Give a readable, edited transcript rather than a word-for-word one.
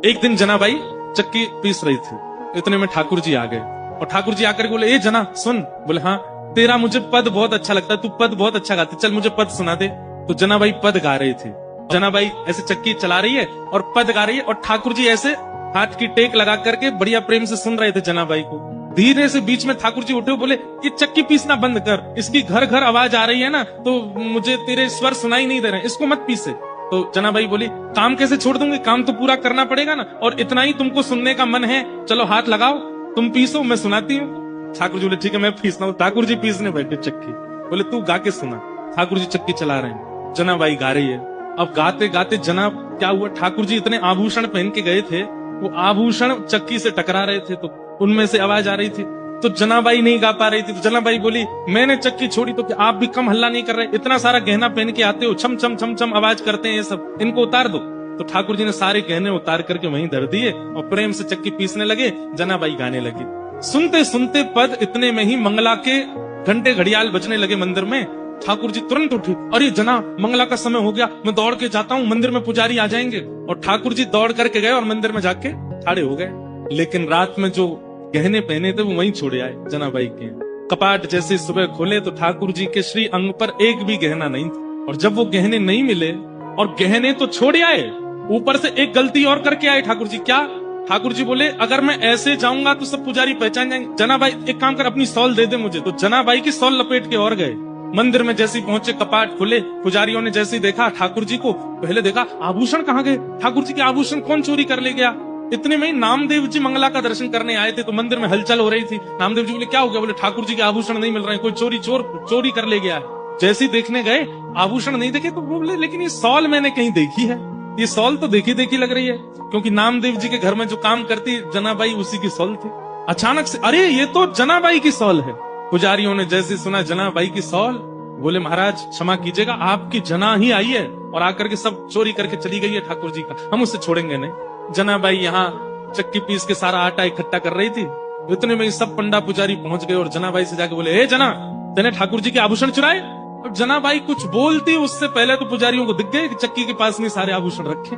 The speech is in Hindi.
एक दिन जनाबाई चक्की पीस रही थी, इतने में ठाकुर जी आ गए और ठाकुर जी आकर बोले, ए जना सुन। बोले हाँ, तेरा मुझे पद बहुत अच्छा लगता है, तू पद बहुत अच्छा गाती, चल मुझे पद सुना दे। तो जनाबाई पद गा रही थी, जनाबाई ऐसे चक्की चला रही है और पद गा रही है, और ठाकुर जी ऐसे हाथ की टेक लगा करके बढ़िया प्रेम से सुन रहे थे जनाबाई को। धीरे से बीच में ठाकुर जी उठे, बोले ये चक्की पीसना बंद कर, इसकी घर घर आवाज आ रही है ना, तो मुझे तेरे स्वर सुनाई नहीं दे रहे, इसको मत पीसे। तो जनाबाई बोली, काम कैसे छोड़ दूंगी, काम तो पूरा करना पड़ेगा ना, और इतना ही तुमको सुनने का मन है, चलो हाथ लगाओ, तुम पीसो, मैं सुनाती हूँ। ठाकुर जी बोले ठीक है मैं पीसता हूँ। ठाकुर जी पीसने बैठे चक्की, बोले तू गा के सुना। ठाकुर जी चक्की चला रहे हैं, जनाबाई गा रही है। अब गाते गाते जना क्या हुआ, ठाकुर जी इतने आभूषण पहन के गए थे, वो आभूषण चक्की से टकरा रहे थे, तो उनमें से आवाज आ रही थी, तो जनाबाई नहीं गा पा रही थी। तो जनाबाई बोली, मैंने चक्की छोड़ी तो क्या आप भी कम हल्ला नहीं कर रहे, इतना सारा गहना पहन के आते हो, छम छम छम छम आवाज करते हैं ये सब, इनको उतार दो। तो ठाकुर जी ने सारे गहने उतार करके वहीं धर दिए और प्रेम से चक्की पीसने लगे, जनाबाई गाने लगी। सुनते सुनते पद इतने में ही मंगला के घंटे घड़ियाल बजने लगे मंदिर में। ठाकुर जी तुरंत उठे, अरे जना मंगला का समय हो गया, मैं दौड़ के जाता हूँ, मंदिर में पुजारी आ जाएंगे। और ठाकुर जी दौड़ करके गए और मंदिर में जाके खड़े हो गए। लेकिन रात में जो गहने पहने थे वो वहीं छोड़े आए जनाबाई के। कपाट जैसे सुबह खोले तो ठाकुर जी के श्री अंग पर एक भी गहना नहीं था। और जब वो गहने नहीं मिले, और गहने तो छोड़े आए, ऊपर से एक गलती और करके आए ठाकुर जी। क्या? ठाकुर जी बोले, अगर मैं ऐसे जाऊंगा तो सब पुजारी पहचान जाएंगे, जनाबाई एक काम कर, अपनी सॉल दे दे मुझे। तो जनाबाई की सॉल लपेट के और गए। मंदिर में जैसे पहुंचे, कपाट खुले, पुजारियों ने जैसे देखा ठाकुर जी को, पहले देखा आभूषण कहाँ गए, ठाकुर जी के आभूषण कौन चोरी कर ले गया। इतने में ही नामदेव जी मंगला का दर्शन करने आए थे, तो मंदिर में हलचल हो रही थी। नामदेव जी बोले क्या हो गया, बोले ठाकुर जी के आभूषण नहीं मिल रहे हैं, कोई चोरी कर ले गया है। जैसे ही देखने गए, आभूषण नहीं देखे, तो बोले लेकिन ये सॉल मैंने कहीं देखी है, ये सॉल तो देखी देखी लग रही है, क्योंकि नामदेव जी के घर में जो काम करती जनाबाई उसी की सॉल थी। अचानक से अरे ये तो जनाबाई की सॉल है। पुजारियों ने जैसे सुना जनाबाई की सॉल, बोले महाराज क्षमा कीजिएगा, आपकी जना ही आई है और आकर के सब चोरी करके चली गई है ठाकुर जी का, हम उससे छोड़ेंगे नहीं। जनाबाई यहाँ चक्की पीस के सारा आटा इकट्ठा कर रही थी, इतने में सब पंडा पुजारी पहुंच गए और जनाबाई से जाके बोले, ए जना, तेने ठाकुर जी के आभूषण चुराए। और जनाबाई कुछ बोलती उससे पहले तो पुजारियों को दिख गए कि चक्की के पास में सारे आभूषण रखे।